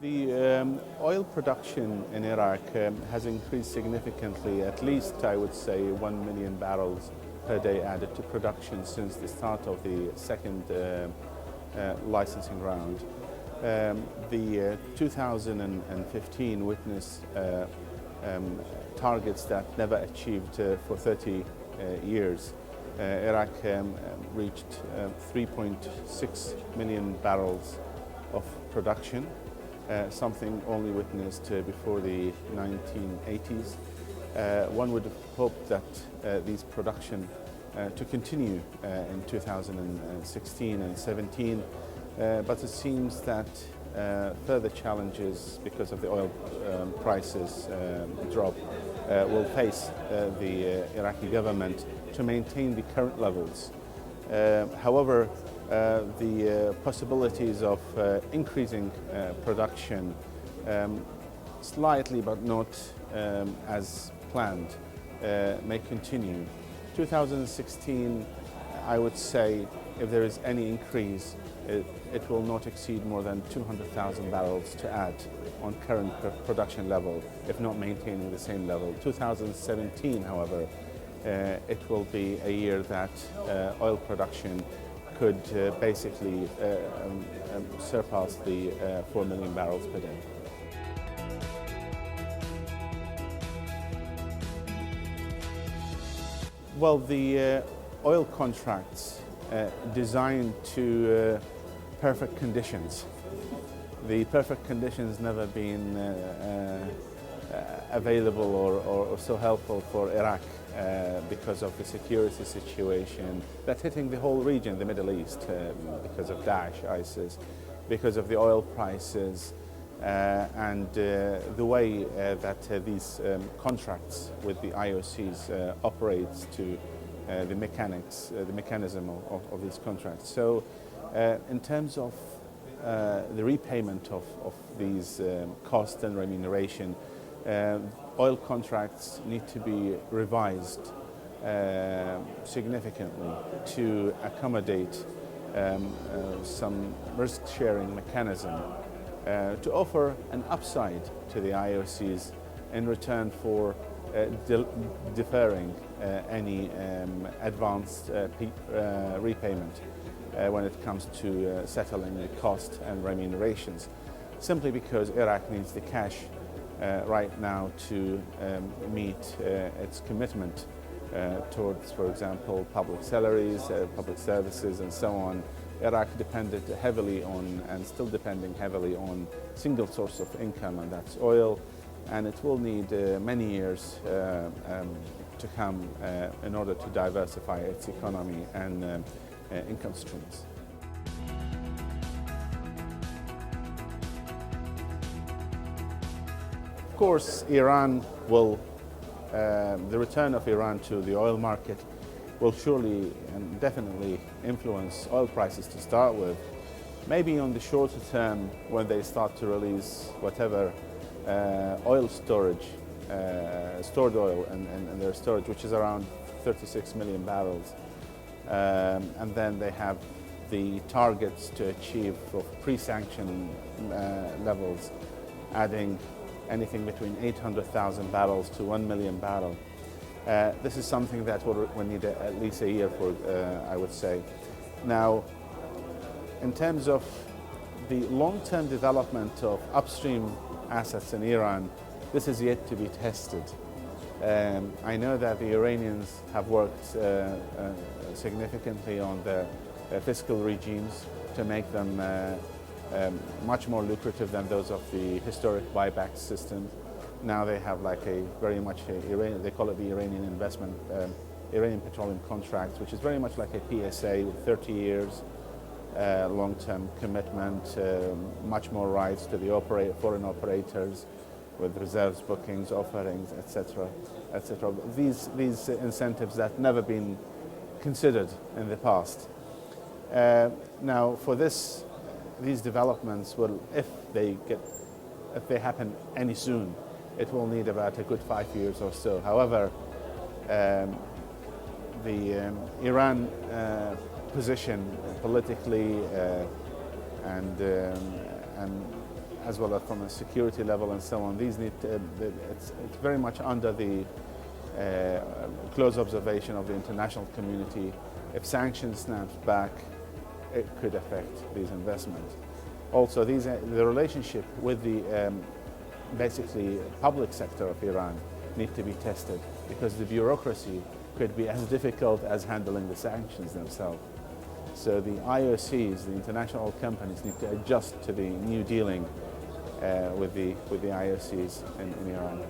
The oil production in Iraq has increased significantly, at least I would say 1 million barrels per day added to production since the start of the second licensing round. The 2015 witnessed targets that never achieved for 30 years. Iraq reached 3.6 million barrels of production, something only witnessed before the 1980s. One would hope that these production to continue in 2016 and 17, but it seems that further challenges because of the oil prices drop will face the Iraqi government to maintain the current levels. However, the possibilities of increasing production slightly but not as planned may continue. 2016, I would say, if there is any increase, it will not exceed more than 200,000 barrels to add on current production level, if not maintaining the same level. 2017, however, it will be a year that oil production could basically surpass the 4 million barrels per day. Well, the oil contracts designed to perfect conditions. The perfect conditions never been available or so helpful for Iraq because of the security situation that's hitting the whole region, the Middle East, because of Daesh, ISIS, because of the oil prices, and the way that these contracts with the IOCs operates to the mechanism of these contracts. So in terms of the repayment of these costs and remuneration, oil contracts need to be revised significantly to accommodate some risk-sharing mechanism to offer an upside to the IOCs in return for deferring any advanced repayment when it comes to settling the cost and remunerations, simply because Iraq needs the cash right now to meet its commitment towards, for example, public salaries, public services, and so on. Iraq depended heavily on, and still depending heavily on, single source of income, and that's oil, and it will need many years to come in order to diversify its economy and income streams. Of course, Iran will, the return of Iran to the oil market will surely and definitely influence oil prices to start with. Maybe on the shorter term, when they start to release whatever oil storage, stored oil and their storage, which is around 36 million barrels. And then they have the targets to achieve of pre-sanction levels, adding anything between 800,000 barrels to 1 million barrels. This is something that will need at least a year for, I would say. Now, in terms of the long-term development of upstream assets in Iran, this is yet to be tested. I know that the Iranians have worked significantly on their fiscal regimes to make them much more lucrative than those of the historic buyback system. Now they have like a very much they call it the Iranian investment, Iranian petroleum contracts, which is very much like a PSA with 30 years long-term commitment, much more rights to the foreign operators, with reserves bookings, offerings, etc., etc. These incentives that never been considered in the past. Now, for these developments will, if they happen any soon, it will need about a good 5 years or so. However, the Iran position politically and as well as from a security level and so on. These need to, it's very much under the close observation of the international community. If sanctions snaps back, it could affect these investments. Also, the relationship with the basically public sector of Iran need to be tested, because the bureaucracy could be as difficult as handling the sanctions themselves. So the IOCs, the international companies, need to adjust to the new dealing with the IOCs in Iran.